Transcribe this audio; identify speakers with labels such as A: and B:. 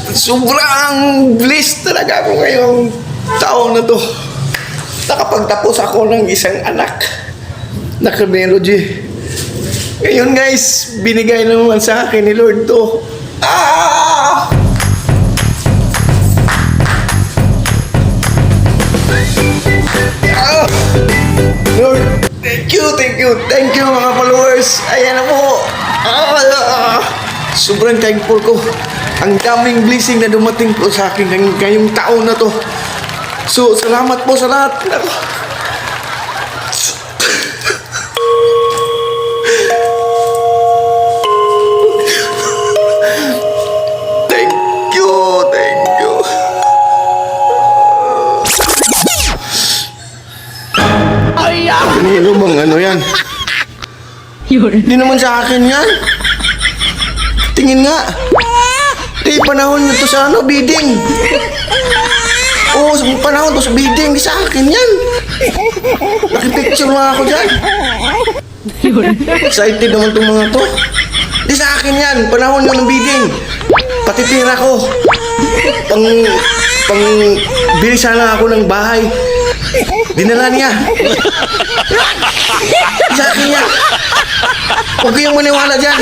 A: Sobrang blessed talaga ako ngayong taon na to. Nakapagtapos ako ng isang anak na criminology. Ngayon guys, binigay naman sa akin ni Lord to. Ah! Ah! Lord, thank you mga followers. Ayan na po. Sobrang thankful ko. Ang daming blessing na dumating po sa akin ngayong taon na to. So, salamat po sa lahat. Thank you. Kanino bang ano yan? Hindi naman sa akin yan. Tingin nga. Di panahon nyo to sa bidding. Oo, panahon to sa bidding. Di sa akin yan. Nakipicture nga ako dyan. Excited naman tong mga to. Di sa akin yan. Panahon nyo ng bidding. Pati tira ko. Bili sana ako ng bahay. Dinala niya. Di sa akin yan. Huwag kayong maniwala dyan.